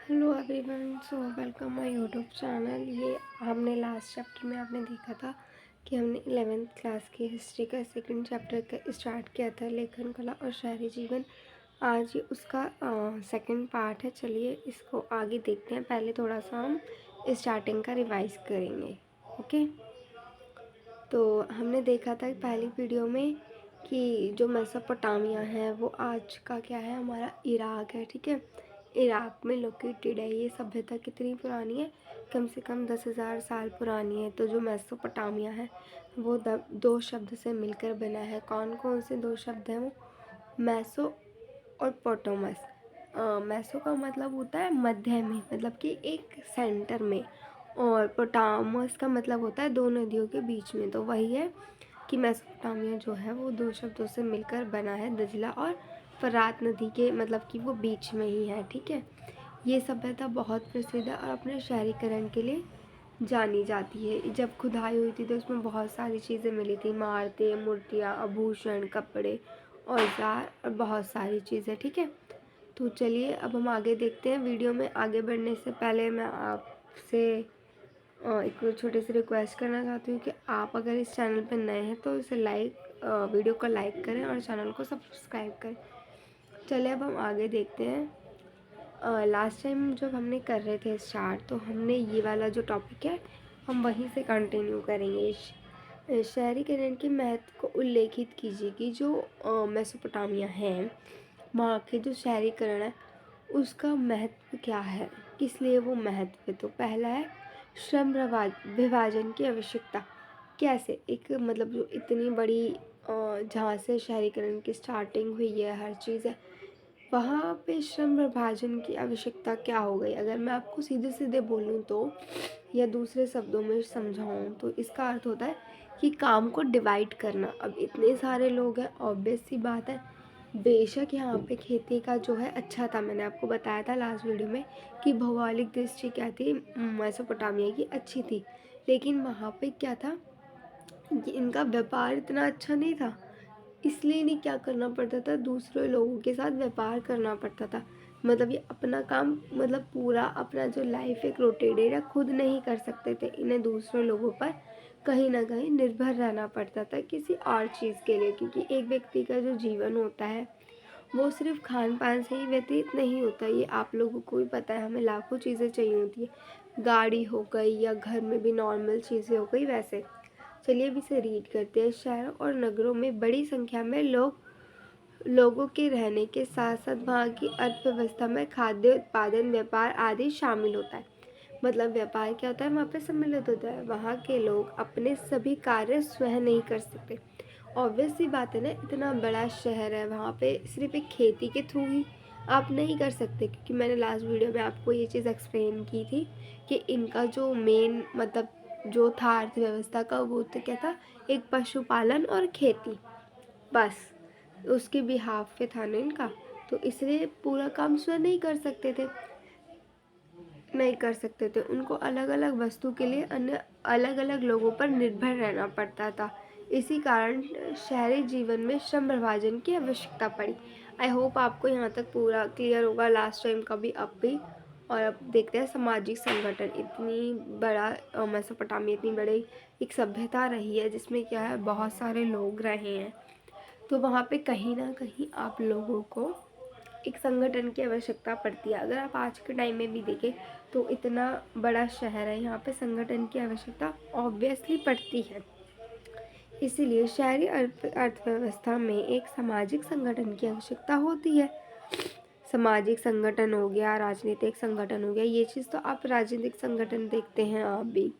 Hello everyone, so welcome my YouTube channel. ये हमने last chapter में आपने देखा था कि हमने 11th क्लास की हिस्ट्री का सेकंड चैप्टर का स्टार्ट किया था, लेखन कला और शहरी जीवन। आज ये उसका सेकंड पार्ट है। चलिए इसको आगे देखते हैं। पहले थोड़ा सा हम स्टार्टिंग का रिवाइज करेंगे। ओके, तो हमने देखा था पहली वीडियो में कि जो मेसोपोटामिया है वो आज का क्या है, हमारा इराक है। ठीक है, इराक में लोकेटेड है। ये सभ्यता कितनी पुरानी है? कम से कम 10,000 साल पुरानी है। तो जो मेसोपोटामिया है वो दो शब्द से मिलकर बना है। कौन कौन से दो शब्द हैं वो? मैसो और पोटोमस। मैसो का मतलब होता है मध्य में, मतलब कि एक सेंटर में, और पोटामस का मतलब होता है दो नदियों के बीच में। तो वही है कि मेसोपोटामिया जो है वो दो शब्दों से मिलकर बना है, दजला और फरात नदी के, मतलब कि वो बीच में ही है। ठीक है, ये सभ्यता बहुत प्रसिद्ध है और अपने शहरीकरण के लिए जानी जाती है। जब खुदाई हुई थी तो उसमें बहुत सारी चीज़ें मिली थी, इमारतें, मूर्तियाँ, आभूषण, कपड़े, औजार और बहुत सारी चीज़ें। ठीक है, तो चलिए अब हम आगे देखते हैं। वीडियो में आगे बढ़ने से पहले मैं आपसे एक छोटे से रिक्वेस्ट करना चाहती हूँ कि आप अगर इस चैनल पर नए हैं तो इसे वीडियो को लाइक करें और चैनल को सब्सक्राइब करें। चलिए अब हम आगे देखते हैं। लास्ट टाइम जब हमने कर रहे थे स्टार्ट, तो हमने ये वाला जो टॉपिक है हम वहीं से कंटिन्यू करेंगे। शहरीकरण के महत्व को उल्लेखित कीजिए कि जो मेसोपोटामिया है, वहाँ के जो शहरीकरण है उसका महत्व क्या है, किस लिए वो महत्व है। तो पहला है श्रम विभाजन की आवश्यकता। कैसे? एक मतलब जो इतनी बड़ी जहाँ से शहरीकरण की स्टार्टिंग हुई है, हर चीज़ है, वहाँ पे श्रम विभाजन की आवश्यकता क्या हो गई? अगर मैं आपको सीधे सीधे बोलूँ तो, या दूसरे शब्दों में समझाऊँ तो इसका अर्थ होता है कि काम को डिवाइड करना। अब इतने सारे लोग हैं, ऑब्वियस सी बात है। बेशक यहाँ पे खेती का जो है अच्छा था, मैंने आपको बताया था लास्ट वीडियो में कि भौगोलिक दृष्टि क्या थी, मेसोपोटामिया की अच्छी थी, लेकिन वहाँ पे क्या था कि इनका व्यापार इतना अच्छा नहीं था। इसलिए इन्हें क्या करना पड़ता था, दूसरे लोगों के साथ व्यापार करना पड़ता था। मतलब ये अपना काम, मतलब पूरा अपना जो लाइफ एक रोटेटेड है, खुद नहीं कर सकते थे। इन्हें दूसरे लोगों पर कहीं ना कहीं निर्भर रहना पड़ता था किसी और चीज़ के लिए, क्योंकि एक व्यक्ति का जो जीवन होता है वो सिर्फ खान पान से ही व्यतीत नहीं होता। ये आप लोगों को भी पता है, हमें लाखों चीज़ें चाहिए होती है, गाड़ी हो गई या घर में भी नॉर्मल चीज़ें हो गई वैसे। चलिए अब इसे रीड करते हैं। शहरों और नगरों में बड़ी संख्या में लोगों के रहने के साथ साथ वहाँ की अर्थव्यवस्था में खाद्य उत्पादन, व्यापार आदि शामिल होता है। मतलब व्यापार क्या होता है, वहाँ पे सम्मिलित होता है। वहाँ के लोग अपने सभी कार्य स्वयं नहीं कर सकते। ऑब्वियस सी बात है ना, इतना बड़ा शहर है, वहाँ पे सिर्फ एक खेती के थ्रू ही आप नहीं कर सकते, क्योंकि मैंने लास्ट वीडियो में आपको ये चीज़ एक्सप्लेन की थी कि इनका जो मेन मतलब जो था अर्थव्यवस्था का, वो तो क्या था, एक पशुपालन और खेती, बस उसके बिहाफ पे था ना इनका। तो इसलिए पूरा काम स्वयं नहीं कर सकते थे। उनको अलग अलग वस्तु के लिए अन्य अलग अलग लोगों पर निर्भर रहना पड़ता था। इसी कारण शहरी जीवन में श्रम विभाजन की आवश्यकता पड़ी। आई होप आपको यहाँ तक पूरा क्लियर होगा, लास्ट टाइम का भी अब भी। और अब देखते हैं सामाजिक संगठन। इतनी बड़ा मेसोपोटामिया इतनी बड़ी एक सभ्यता रही है जिसमें क्या है, बहुत सारे लोग रहे हैं। तो वहाँ पे कहीं ना कहीं आप लोगों को एक संगठन की आवश्यकता पड़ती है। अगर आप आज के टाइम में भी देखें तो इतना बड़ा शहर है, यहाँ पे संगठन की आवश्यकता ऑब्वियसली पड़ती है। इसीलिए शहरी अर्थव्यवस्था में एक सामाजिक संगठन की आवश्यकता होती है। सामाजिक संगठन हो गया, राजनीतिक संगठन हो गया, ये चीज़ तो आप राजनीतिक संगठन देखते हैं, आप भी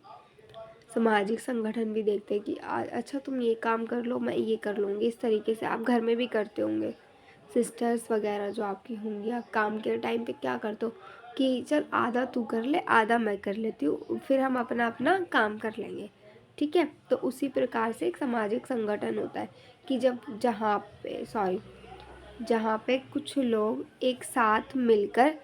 सामाजिक संगठन भी देखते हैं कि अच्छा तुम ये काम कर लो, मैं ये कर लूँगी। इस तरीके से आप घर में भी करते होंगे। सिस्टर्स वगैरह जो आपकी होंगी, आप काम के टाइम पे क्या करते हो कि चल आधा तू कर ले, आधा मैं कर लेती हूँ, फिर हम अपना अपना काम कर लेंगे। ठीक है, तो उसी प्रकार से एक सामाजिक संगठन होता है कि जहाँ पे कुछ लोग एक साथ मिलकर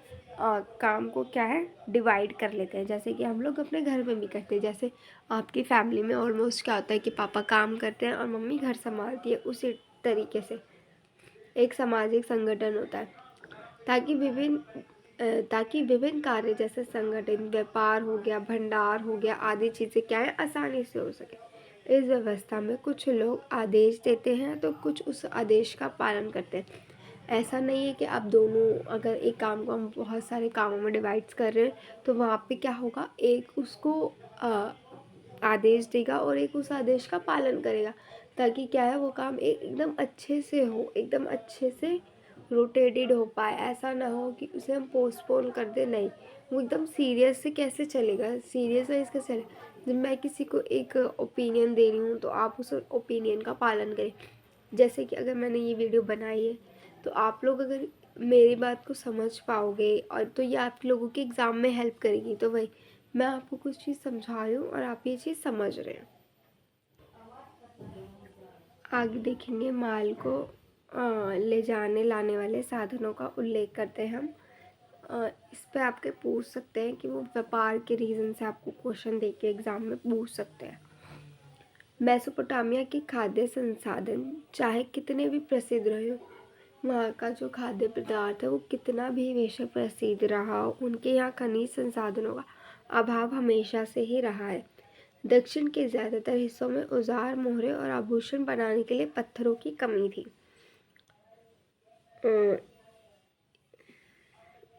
काम को क्या है, डिवाइड कर लेते हैं। जैसे कि हम लोग अपने घर में भी करते हैं। जैसे आपकी फैमिली में ऑलमोस्ट क्या होता है कि पापा काम करते हैं और मम्मी घर संभालती है, उसी तरीके से एक सामाजिक संगठन होता है, ताकि विभिन्न ताकि विभिन्न कार्य जैसे संगठन, व्यापार हो गया, भंडार हो गया आदि चीज़ें क्या है आसानी से हो सके। इस व्यवस्था में कुछ लोग आदेश देते हैं तो कुछ उस आदेश का पालन करते हैं। ऐसा नहीं है कि आप दोनों अगर एक काम को हम बहुत सारे कामों में डिवाइड्स कर रहे हैं तो वहाँ पे क्या होगा, एक उसको आदेश देगा और एक उस आदेश का पालन करेगा, ताकि क्या है वो काम एकदम अच्छे से हो, एकदम अच्छे से रोटेटेड हो पाए। ऐसा ना हो कि उसे हम पोस्टपोन कर दें, नहीं, वो एकदम सीरियस से कैसे चलेगा, सीरियस वाइज कैसे चलेगा। जब मैं किसी को एक ओपिनियन दे रही हूँ तो आप उस ओपिनियन का पालन करें। जैसे कि अगर मैंने ये वीडियो बनाई है तो आप लोग अगर मेरी बात को समझ पाओगे और तो ये आप लोगों के एग्ज़ाम में हेल्प करेगी। तो वही मैं आपको कुछ चीज़ समझा रही हूँ और आप ये चीज़ समझ रहे हैं। आगे देखेंगे माल को ले जाने लाने वाले साधनों का उल्लेख करते हैं हम। इस पे आपके पूछ सकते हैं कि वो व्यापार के रीज़न से आपको क्वेश्चन दे के एग्ज़ाम में पूछ सकते हैं। मेसोपोटामिया के खाद्य संसाधन चाहे कितने भी प्रसिद्ध रहे, वहाँ का जो खाद्य पदार्थ है वो कितना भी बेशक प्रसिद्ध रहा हो, उनके यहाँ खनिज संसाधनों का अभाव हमेशा से ही रहा है। दक्षिण के ज़्यादातर हिस्सों में औजार, मोहरे और आभूषण बनाने के लिए पत्थरों की कमी थी।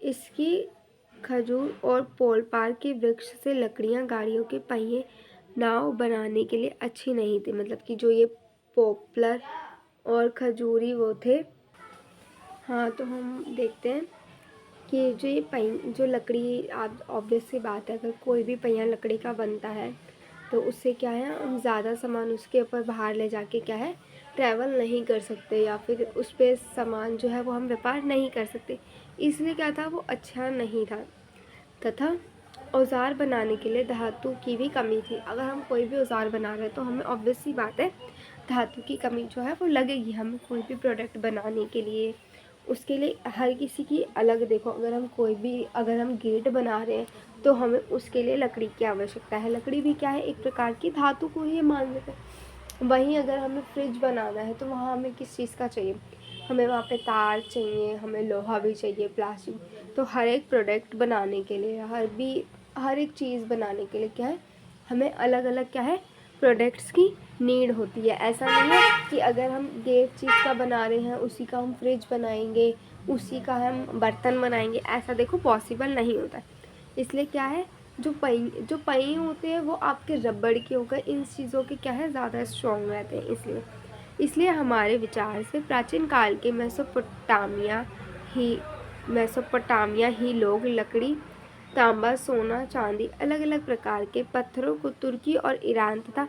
इसकी खजूर और पोलपार के वृक्ष से लकड़ियाँ गाड़ियों के पहिए, नाव बनाने के लिए अच्छी नहीं थी। मतलब कि जो ये पॉपुलर और खजूरी वो थे। हाँ, तो हम देखते हैं कि जो लकड़ी, आप ऑब्वियस सी बात है, अगर कोई भी पहिया लकड़ी का बनता है तो उससे क्या है, हम ज़्यादा सामान उसके ऊपर बाहर ले जाके क्या है ट्रैवल नहीं कर सकते, या फिर उस पर सामान जो है वो हम व्यापार नहीं कर सकते। इसलिए क्या था, वो अच्छा नहीं था। तथा औजार बनाने के लिए धातु की भी कमी थी। अगर हम कोई भी औजार बना रहे हैं तो हमें ऑब्वियस सी बात है धातु की कमी जो है वो लगेगी हमें कोई भी प्रोडक्ट बनाने के लिए। उसके लिए हर किसी की अलग, देखो अगर हम गेट बना रहे हैं तो हमें उसके लिए लकड़ी की आवश्यकता है। लकड़ी भी क्या है, एक प्रकार की धातु को ही मान लेते हैं। वहीं अगर हमें फ्रिज बनाना है तो वहाँ हमें किस चीज़ का चाहिए, हमें वहाँ पे तार चाहिए, हमें लोहा भी चाहिए, प्लास्टिक। तो हर एक प्रोडक्ट बनाने के लिए, हर एक चीज़ बनाने के लिए क्या है, हमें अलग अलग क्या है प्रोडक्ट्स की नीड होती है। ऐसा नहीं है कि अगर हम गेट चीज़ का बना रहे हैं उसी का हम फ्रिज बनाएंगे, उसी का हम बर्तन बनाएंगे, ऐसा देखो पॉसिबल नहीं होता है। इसलिए क्या है, जो पहिए होते हैं वो आपके रबड़ के होकर इन चीज़ों के क्या है ज़्यादा स्ट्रॉन्ग रहते हैं। इसलिए हमारे विचार से प्राचीन काल के मेसोपोटामिया ही लोग लकड़ी, तांबा, सोना, चांदी, अलग अलग प्रकार के पत्थरों को तुर्की और ईरान तथा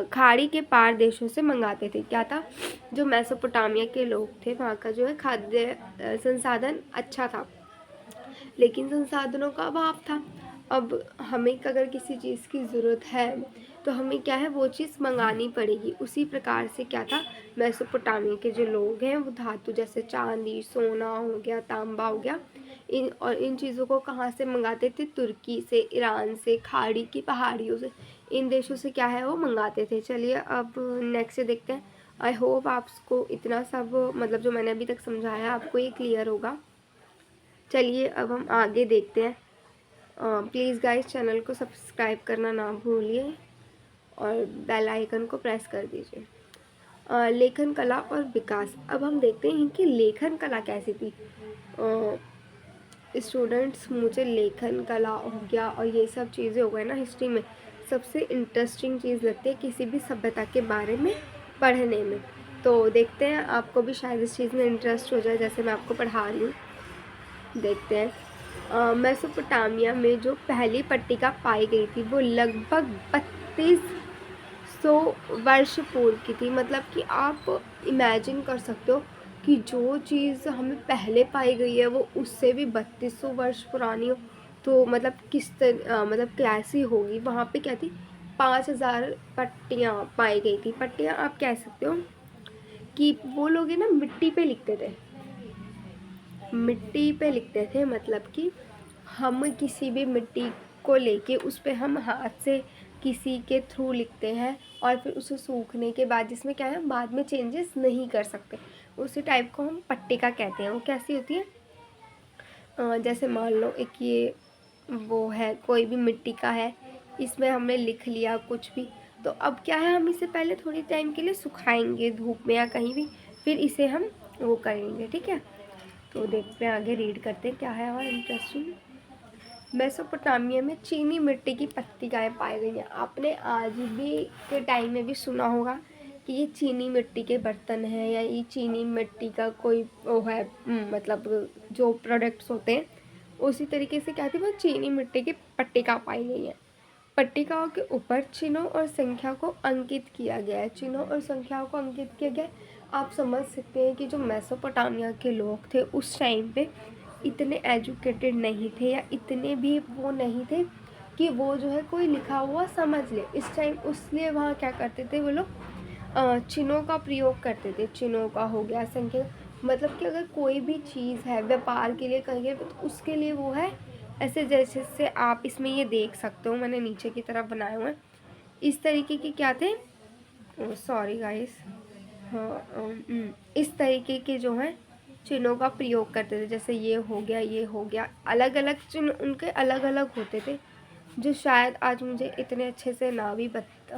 खाड़ी के पार देशों से मंगाते थे। क्या था, जो मेसोपोटामिया के लोग थे वहाँ का जो है खाद्य संसाधन अच्छा था, लेकिन संसाधनों का अभाव था। अब हमें अगर किसी चीज़ की ज़रूरत है तो हमें क्या है वो चीज़ मंगानी पड़ेगी। उसी प्रकार से क्या था, मेसोपोटामिया के जो लोग हैं वो धातु जैसे चांदी, सोना हो गया, तांबा हो गया, इन चीज़ों को कहाँ से मंगाते थे, तुर्की से, ईरान से, खाड़ी की पहाड़ियों से, इन देशों से क्या है वो मंगाते थे। चलिए अब नेक्स्ट देखते हैं। आई होप आपको इतना सब मतलब जो मैंने अभी तक समझाया आपको ये क्लियर होगा। चलिए अब हम आगे देखते हैं। प्लीज़ गाइस चैनल को सब्सक्राइब करना ना भूलिए और बेल आइकन को प्रेस कर दीजिए। लेखन कला और विकास। अब हम देखते हैं कि लेखन कला कैसी थी। स्टूडेंट्स, मुझे लेखन कला हो गया और ये सब चीज़ें हो गए ना, हिस्ट्री में सबसे इंटरेस्टिंग चीज़ लगती है किसी भी सभ्यता के बारे में पढ़ने में। तो देखते हैं आपको भी शायद इस चीज़ में इंटरेस्ट हो जाए जैसे मैं आपको पढ़ा रही हूँ। देखते हैं। मेसोपोटामिया में जो पहली पट्टिका पाई गई थी वो लगभग 3200 वर्ष पूर्व की थी। मतलब कि आप इमेजिन कर सकते हो कि जो चीज़ हमें पहले पाई गई है वो उससे भी 3200 वर्ष पुरानी हो, तो मतलब मतलब कैसी होगी। वहाँ पे क्या थी, 5000 पट्टियाँ पाई गई थी। पट्टियाँ आप कह सकते हो कि वो लोग है ना मिट्टी पे लिखते थे, मतलब कि हम किसी भी मिट्टी को लेके उस पर हम हाथ से किसी के थ्रू लिखते हैं और फिर उसे सूखने के बाद जिसमें क्या है बाद में चेंजेस नहीं कर सकते, उसी टाइप को हम पट्टिका कहते हैं। वो कैसी होती है, जैसे मान लो एक ये वो है, कोई भी मिट्टी का है, इसमें हमने लिख लिया कुछ भी, तो अब क्या है, हम इसे पहले थोड़ी टाइम के लिए सुखाएंगे धूप में या कहीं भी, फिर इसे हम वो करेंगे। ठीक है, तो देखते हैं आगे, रीड करते हैं क्या है और इंटरेस्टिंग। मेसोपोटामिया में चीनी मिट्टी की पट्टिकाएँ पाई गई हैं। आपने आज भी के टाइम में भी सुना होगा कि ये चीनी मिट्टी के बर्तन हैं या ये चीनी मिट्टी का कोई वो है, मतलब जो प्रोडक्ट्स होते हैं, उसी तरीके से क्या थी, वो चीनी मिट्टी की पट्टिका पाई गई है। पट्टिकाओं के ऊपर चिन्हों और संख्या को अंकित किया गया है। चिन्हों और संख्याओं को अंकित किया गया है। आप समझ सकते हैं कि जो मेसोपोटामिया के लोग थे उस टाइम पे इतने एजुकेटेड नहीं थे या इतने भी वो नहीं थे कि वो जो है कोई लिखा हुआ समझ ले इस टाइम, उसलिए वहाँ क्या करते थे वो लोग, चिन्हों का प्रयोग करते थे। चिन्हों का हो गया, संख्या, मतलब कि अगर कोई भी चीज़ है व्यापार के लिए कहीं तो उसके लिए वो है ऐसे, जैसे से आप इसमें ये देख सकते हो, मैंने नीचे की तरफ बनाए हुए हैं इस तरीके के क्या थे, सॉरी गाइस, हाँ, इस तरीके के जो हैं चिन्हों का प्रयोग करते थे। जैसे ये हो गया, ये हो गया, अलग अलग चिन्ह उनके अलग अलग होते थे, जो शायद आज मुझे इतने अच्छे से ना भी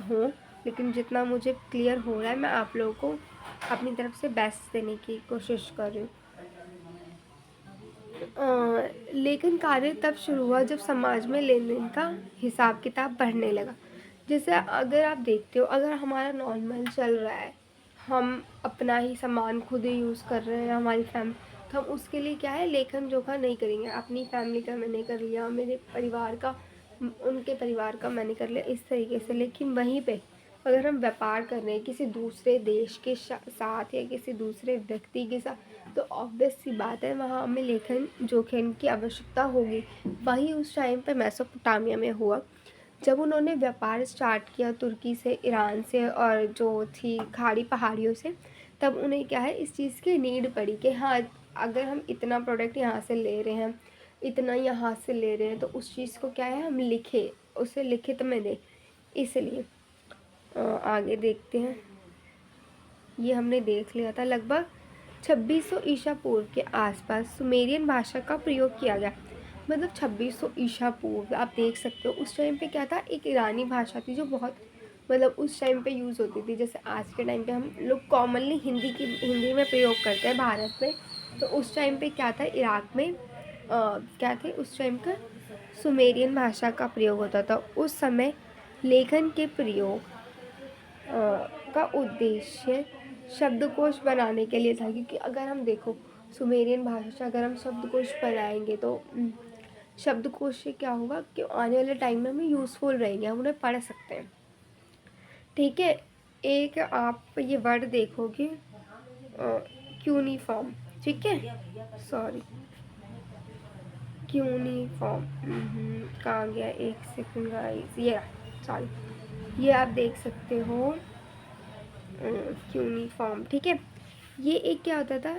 हों, लेकिन जितना मुझे क्लियर हो रहा है मैं आप लोगों को अपनी तरफ से बेस्ट देने की कोशिश कर रही हूँ। लेकिन कार्य तब शुरू हुआ जब समाज में लेन देन का हिसाब किताब बढ़ने लगा। जैसे अगर आप देखते हो, अगर हमारा नॉर्मल चल रहा है, हम अपना ही सामान खुद ही यूज़ कर रहे हैं, हमारी फैमिली, तो हम उसके लिए क्या है, लेखन जोखा नहीं करेंगे। अपनी फैमिली का मैंने कर लिया, मेरे परिवार का, उनके परिवार का मैंने कर लिया, इस तरीके से। लेकिन वहीं पे अगर हम व्यापार कर रहे हैं किसी दूसरे देश के साथ या किसी दूसरे व्यक्ति के साथ, तो ऑब्वियस सी बात है वहाँ हमें लेखन जोखिम की आवश्यकता होगी। वही उस टाइम पे मेसोपोटामिया में हुआ जब उन्होंने व्यापार स्टार्ट किया तुर्की से, ईरान से और जो थी खाड़ी पहाड़ियों से। तब उन्हें क्या है, इस चीज़ की नीड पड़ी कि हाँ, अगर हम इतना प्रोडक्ट यहाँ से ले रहे हैं, इतना यहाँ से ले रहे हैं, तो उस चीज़ को क्या है, हम लिखे, उसे लिखित में दें। इसलिए आगे देखते हैं। ये हमने देख लिया था। लगभग 2600 ईसा पूर्व के आसपास सुमेरियन भाषा का प्रयोग किया गया। मतलब 2600 ईसा पूर्व, आप देख सकते हो उस टाइम पे क्या था, एक ईरानी भाषा थी जो बहुत, मतलब उस टाइम पे यूज़ होती थी। जैसे आज के टाइम पे हम लोग कॉमनली हिंदी में प्रयोग करते हैं भारत में, तो उस टाइम पे क्या था, इराक में क्या थे उस टाइम का, सुमेरियन भाषा का प्रयोग होता था। उस समय लेखन के प्रयोग का उद्देश्य शब्दकोश बनाने के लिए था, क्योंकि अगर हम देखो सुमेरियन भाषा, अगर हम शब्दकोश बनाएंगे तो शब्दकोश से क्या होगा कि आने वाले टाइम में हमें यूज़फुल रहेंगे, हम उन्हें पढ़ सकते हैं। ठीक है, एक आप ये वर्ड देखोगे क्यूनिफॉर्म, ठीक है, सॉरी, क्यूनिफॉर्म, कहाँ गया, एक सेकंड गाइस, ये सॉरी, ये आप देख सकते हो क्यूनिफॉर्म। ठीक है, ये एक क्या होता था,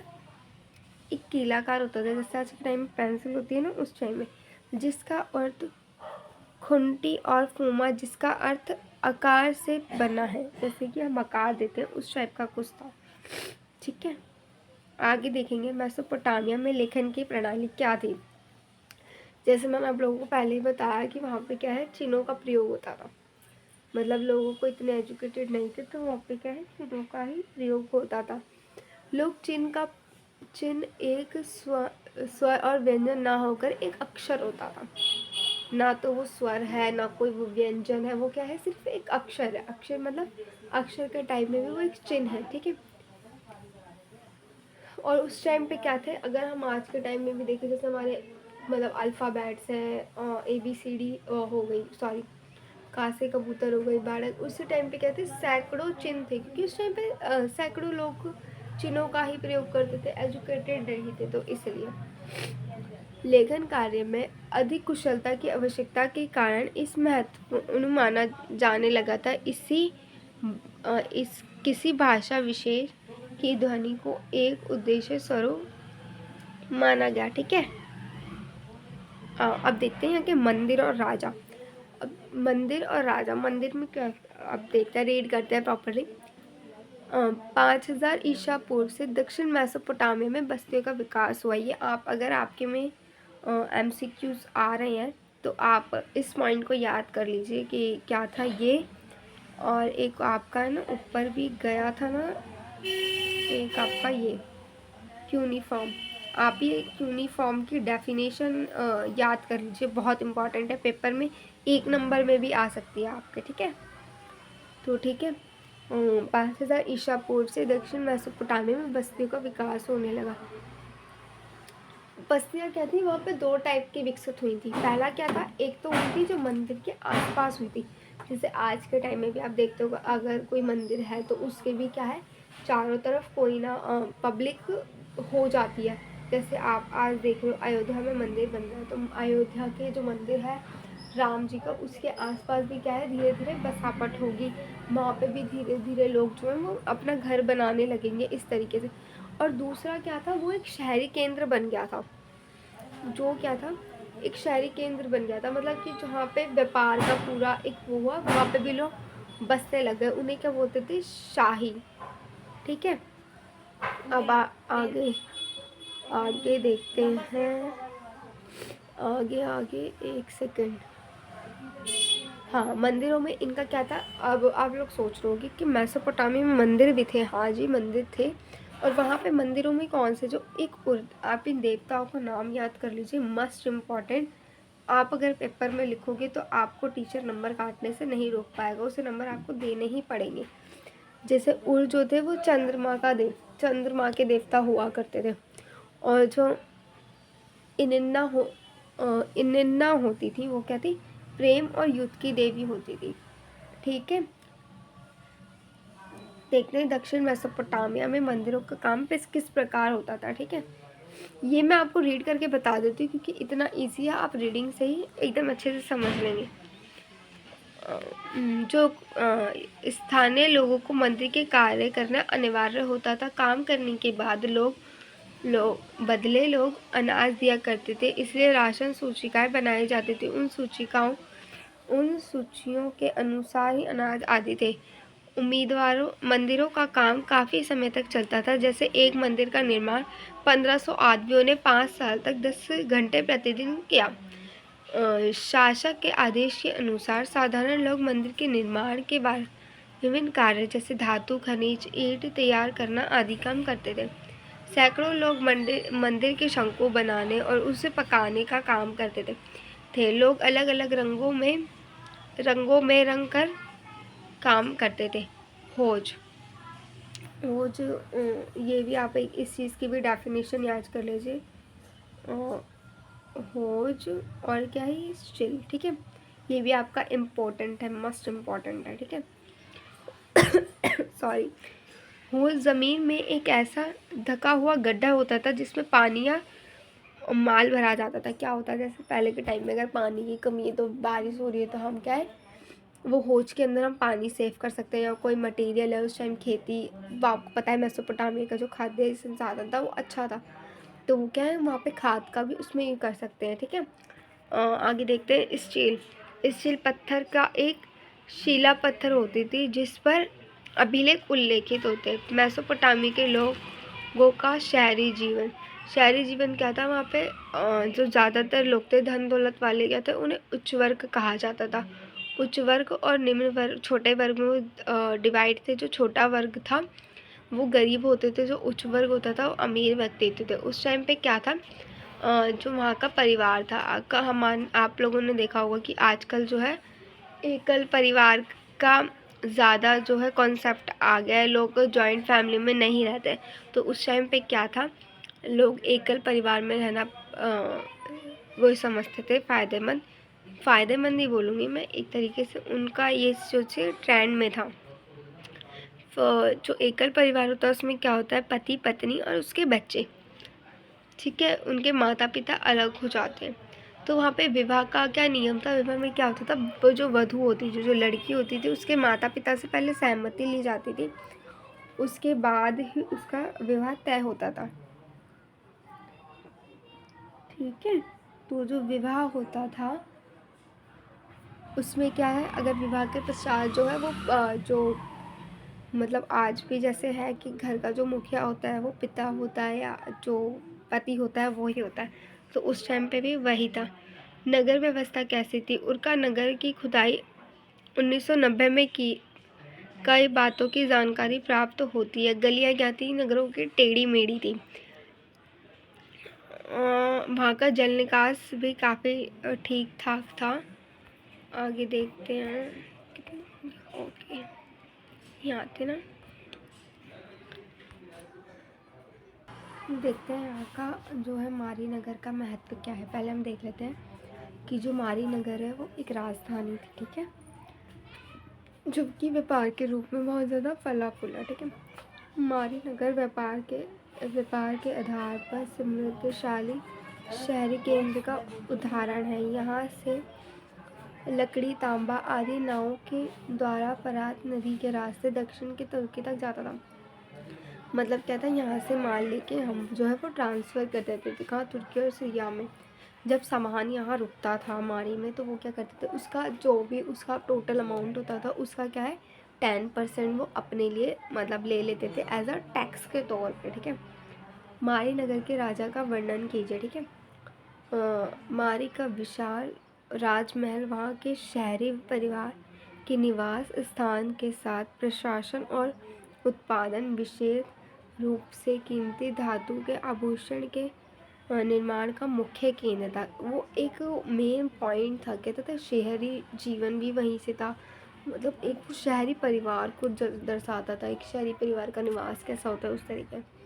एक कीलाकार होता था, जैसे आज के टाइम में पेंसिल होती है ना, उस टाइम में, जिसका अर्थ खुंटी और फूमा, जिसका अर्थ आकार से बना है, जैसे कि हम आकार देते हैं, उस टाइप का कुछ था। ठीक है, आगे देखेंगे मेसोपोटामिया में लेखन की प्रणाली क्या थी। जैसे मैंने आप लोगों को पहले ही बताया कि वहाँ पे क्या है, चिन्हों का प्रयोग होता था। मतलब लोगों को इतने एजुकेटेड नहीं थे, तो वहाँ पे क्या है, चिन्हों का ही प्रयोग होता था। लोग चिन्ह एक स्वर और व्यंजन ना होकर एक अक्षर होता था। ना तो वो स्वर है, ना कोई वो व्यंजन है, वो क्या है, सिर्फ एक अक्षर है। अक्षर मतलब अक्षर के टाइप में भी वो एक चिन्ह है। ठीक है, और उस टाइम पे क्या थे, अगर हम आज के टाइम में भी देखें, जैसे हमारे मतलब अल्फ़ाबेट्स हैं, ABCD हो गई, सॉरी, का से कबूतर हो गई, बारह, उसी टाइम पे क्या थे, सैकड़ों चिन्ह थे, क्योंकि उस टाइम पे सैकड़ों लोग चिन्हों का ही प्रयोग करते थे, एजुकेटेड नहीं थे, तो इसलिए लेखन कार्य में अधिक कुशलता की आवश्यकता के कारण इस महत्वपूर्ण माना जाने लगा था। इस किसी भाषा विशेष की ध्वनि को एक उद्देश्य स्वरूप माना गया। ठीक है, अब देखते हैं कि मंदिर और राजा। अब मंदिर और राजा, मंदिर में क्या, अब देखते हैं, रीड करते हैं प्रॉपरली। 5000 ईसा पूर्व से दक्षिण मेसोपोटामिया में बस्तियों का विकास हुआ। ये आप अगर आपके में MCQs आ रहे हैं तो आप इस पॉइंट को याद कर लीजिए कि क्या था ये। और एक आपका ना ऊपर भी गया था ना, एक आपका ये क्यूनिफॉर्म। आप ये क्यूनिफॉर्म की डेफिनेशन याद कर लीजिए, बहुत इंपॉर्टेंट है, पेपर में 1 नंबर में भी आ सकती है आपके। ठीक है, तो ठीक है, 5000 ईसा पूर्व से दक्षिण मेसोपोटामिया में बस्तियों का विकास होने लगा। बस्तियाँ क्या थी, वहाँ पे 2 टाइप की विकसित हुई थी। पहला क्या था, एक तो हुई थी जो मंदिर के आसपास हुई थी, जैसे आज के टाइम में भी आप देखते हो अगर कोई मंदिर है तो उसके भी क्या है, चारों तरफ कोई ना पब्लिक हो जाती है। जैसे आप आज देख रहे हो अयोध्या में मंदिर बन रहा है, तो अयोध्या के जो मंदिर है राम जी का, उसके आसपास भी क्या है, धीरे धीरे बसापट होगी, वहाँ पे भी धीरे धीरे लोग जो है वो अपना घर बनाने लगेंगे इस तरीके से। और दूसरा क्या था, वो एक शहरी केंद्र बन गया था। जो क्या था, एक शहरी केंद्र बन गया था, मतलब कि जहाँ पे व्यापार का पूरा एक वो हुआ, वहाँ पे भी लोग बसने लग गए। उन्हें क्या बोलते थे, शाही। ठीक है, अब आगे आगे देखते हैं, आगे आगे एक सेकंड। हाँ, मंदिरों में इनका क्या था, अब आप लोग सोच रहे होंगे कि मेसोपोटामिया में मंदिर भी थे। हाँ जी, मंदिर थे। और वहाँ पे मंदिरों में कौन से, जो एक आप इन देवताओं का नाम याद कर लीजिए, मस्ट इम्पॉर्टेंट। आप अगर पेपर में लिखोगे तो आपको टीचर नंबर काटने से नहीं रोक पाएगा, उसे नंबर आपको देने ही पड़ेंगे। जैसे उर जो थे वो चंद्रमा के देवता हुआ करते थे। और जो इनिन्ना होती थी, वो क्या थी, प्रेम और युद्ध की देवी होती थी। ठीक है, देखते हैं दक्षिण मेसोपोटामिया में मंदिरों का काम किस प्रकार होता था। ठीक है, ये मैं आपको रीड करके बता देती हूँ क्योंकि इतना इजी है, आप रीडिंग से ही एकदम अच्छे से समझ लेंगे। जो स्थानीय लोगों को मंदिर के कार्य करना अनिवार्य होता था। काम करने के बाद बदले लोग अनाज दिया करते थे, इसलिए राशन सूचिकाएं बनाई जाती थी। उन सूचियों के अनुसार ही अनाज आदि थे। मंदिरों का काम काफ़ी समय तक चलता था। जैसे एक मंदिर का निर्माण 1500 आदमियों ने 5 साल तक 10 घंटे प्रतिदिन किया। शासक के आदेश के अनुसार साधारण लोग मंदिर के निर्माण के बाद विभिन्न कार्य जैसे धातु, खनिज, ईंट तैयार करना आदि काम करते थे। सैकड़ों लोग मंदिर के शंकु बनाने और उसे पकाने का काम करते थे। लोग अलग अलग रंगों में रंग कर काम करते थे। होज होज ये भी आप इस चीज़ की भी डेफिनेशन याद कर लीजिए। होज और क्या है, ये स्टिल। ठीक है, ये भी आपका इम्पोर्टेंट है, मस्ट इम्पोर्टेंट है। ठीक है, सॉरी। होल ज़मीन में एक ऐसा ढका हुआ गड्ढा होता था जिसमें पानी या माल भरा जाता था। क्या होता है, जैसे पहले के टाइम में अगर पानी की कमी है तो बारिश हो रही है तो हम क्या है, वो होज के अंदर हम पानी सेव कर सकते हैं, या कोई मटेरियल है उस टाइम खेती, आपको पता है मेसोपोटामिया का जो खाद्य संसाधन था वो अच्छा था, तो वो क्या है, वहाँ पे खाद का भी उसमें ये कर सकते हैं। ठीक है, आगे देखते हैं। स्टील पत्थर का एक शिला पत्थर होती थी जिस पर अभिलेख उल्लेखित होते। मेसोपोटामिया के लोगों का शहरी जीवन क्या था, वहाँ पे जो ज़्यादातर लोग थे धन दौलत वाले क्या थे, उन्हें उच्च वर्ग कहा जाता था। उच्च वर्ग और निम्न वर्ग, छोटे वर्ग में डिवाइड थे। जो छोटा वर्ग था वो गरीब होते थे, जो उच्च वर्ग होता था वो अमीर व्यक्ति थे। उस टाइम पे क्या था, जो वहाँ का परिवार था आप लोगों ने देखा होगा कि आजकल जो है एकल परिवार का ज़्यादा जो है कॉन्सेप्ट आ गया है, लोग जॉइंट फैमिली में नहीं रहते। तो उस टाइम पे क्या था, लोग एकल परिवार में रहना वो समझते थे फ़ायदेमंद ही बोलूँगी मैं एक तरीके से, उनका ये जो ट्रेंड में था। जो एकल परिवार होता है उसमें क्या होता है, पति पत्नी और उसके बच्चे। ठीक है, उनके माता पिता अलग हो जाते हैं। तो वहाँ पे विवाह का क्या नियम था, विवाह में क्या होता था, वो जो वधू होती थी, जो लड़की होती थी, उसके माता पिता से पहले सहमति ली जाती थी, उसके बाद ही उसका विवाह तय होता था। ठीक है, तो जो विवाह होता था उसमें क्या है, अगर विवाह के पश्चात जो है वो जो मतलब आज भी जैसे है कि घर का जो मुखिया होता है वो पिता होता है या जो पति होता है वो ही होता है, तो उस टाइम पे भी वही था। नगर व्यवस्था कैसी थी? उरका नगर की खुदाई 1990 में की कई बातों की जानकारी प्राप्त होती है। गलियाँ क्या थी? नगरों की टेढ़ी मेढ़ी थी। वहाँ का जल निकास भी काफ़ी ठीक ठाक था। आगे देखते हैं। ओके, यहाँ थे ना, देखते हैं यहाँ का जो है मारी नगर का महत्व क्या है। पहले हम देख लेते हैं कि जो मारी नगर है वो एक राजधानी थी, ठीक है, जो कि व्यापार के रूप में बहुत ज़्यादा फला फूला, ठीक है। मारी नगर व्यापार के आधार पर समृद्धशाली शहरी केंद्र का उदाहरण है। यहाँ से लकड़ी, तांबा आदि नावों के द्वारा फरात नदी के रास्ते दक्षिण के तुर्की तक जाता था। मतलब क्या था, यहाँ से माल लेके हम जो है वो ट्रांसफ़र कर देते थे कहाँ? तुर्की और सीरिया में। जब सामान यहाँ रुकता था मारी में, तो वो क्या करते थे, उसका जो भी उसका टोटल अमाउंट होता था उसका क्या है 10% वो अपने लिए मतलब ले लेते थे एज अ टैक्स के तौर पे, ठीक है। मारी नगर के राजा का वर्णन कीजिए, ठीक है। मारी का विशाल राजमहल वहाँ के शहरी परिवार के निवास स्थान के साथ प्रशासन और उत्पादन, विशेष रूप से कीमती धातु के आभूषण के निर्माण का मुख्य केंद्र था। वो एक मेन पॉइंट था, कहते थे शहरी जीवन भी वहीं से था। मतलब एक शहरी परिवार को दर्शाता था, एक शहरी परिवार का निवास कैसा होता है उस तरीके।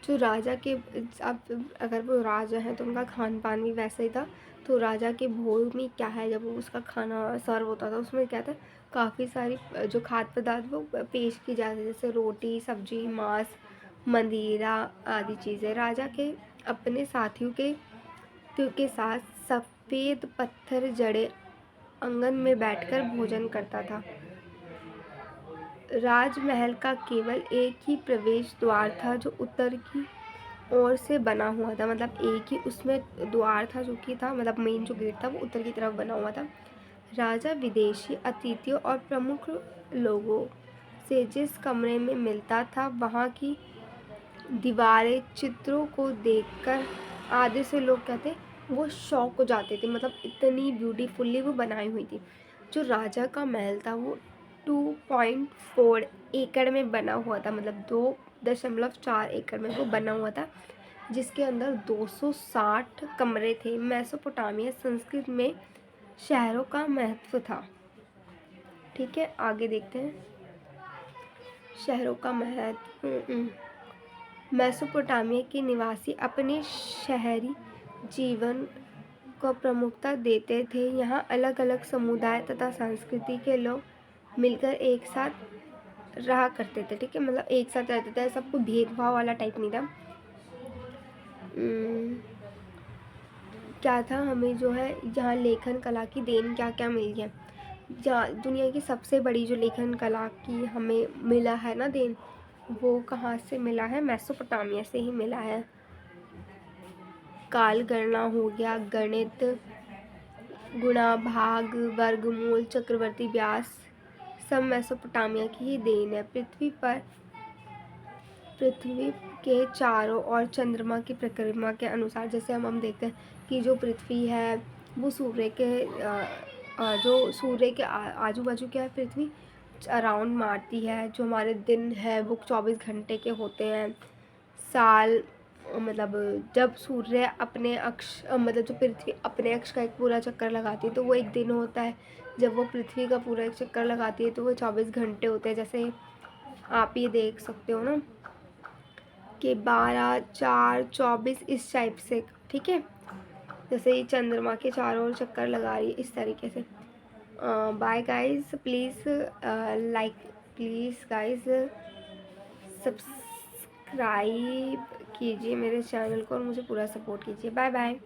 जो राजा के अब अगर वो राजा हैं तो उनका खान पान भी वैसा ही था। तो राजा के भोज में क्या है, जब वो उसका खाना सर्व होता था उसमें क्या था, काफ़ी सारी जो खाद्य पदार्थ वो पेश की जाती, जैसे रोटी, सब्जी, मांस, मदिरा आदि चीज़ें। राजा के अपने साथियों के साथ सफ़ेद पत्थर जड़े आंगन में बैठकर भोजन करता था। राजमहल का केवल एक ही प्रवेश द्वार था जो उत्तर की ओर से बना हुआ था। मतलब एक ही उसमें द्वार था जो कि था, मतलब मेन जो गेट था वो उत्तर की तरफ बना हुआ था। राजा विदेशी अतिथियों और प्रमुख लोगों से जिस कमरे में मिलता था वहाँ की दीवारें चित्रों को देखकर आधे से लोग कहते वो शौक हो जाते थे। मतलब इतनी ब्यूटीफुल्ली वो बनाई हुई थी। जो राजा का महल था वो 2.4 एकड़ में बना हुआ था, मतलब 2.4 एकड़ में वो बना हुआ था, जिसके अंदर 260 कमरे थे। मेसोपोटामिया संस्कृति में शहरों का महत्व था, ठीक है। आगे देखते हैं शहरों का महत्व। मेसोपोटामिया के निवासी अपने शहरी जीवन को प्रमुखता देते थे। यहाँ अलग अलग समुदाय तथा संस्कृति के लोग मिलकर एक साथ रहा करते थे, ठीक है। मतलब एक साथ रहते थे, सबको भेदभाव वाला टाइप नहीं था। क्या था, हमें जो है यहाँ लेखन कला की देन क्या क्या मिली है। जहाँ दुनिया की सबसे बड़ी जो लेखन कला की हमें मिला है ना देन, वो कहाँ से मिला है? मेसोपोटामिया से ही मिला है। काल गणना हो गया, गणित, गुणा, भाग, वर्गमूल, चक्रवर्ती व्यास, सब मेसोपोटामिया की ही देन है। पृथ्वी के चारों ओर चंद्रमा की परिक्रमा के अनुसार, जैसे हम देखते हैं कि जो पृथ्वी है वो सूर्य के आजू बाजू क्या है, पृथ्वी अराउंड मारती है। जो हमारे दिन है वो 24 घंटे के होते हैं। साल मतलब जब सूर्य अपने अक्ष मतलब जो पृथ्वी अपने अक्ष का एक पूरा चक्कर लगाती है तो वो एक दिन होता है। जब वो पृथ्वी का पूरा एक चक्कर लगाती है तो वो 24 घंटे होते हैं। जैसे आप ये देख सकते हो ना कि 12, 4, 24 इस टाइप से, ठीक है। जैसे ये चंद्रमा के चारों ओर चक्कर लगा रही है इस तरीके से। Bye guys, please guys subscribe कीजिए मेरे चैनल को और मुझे पूरा सपोर्ट कीजिए। Bye bye.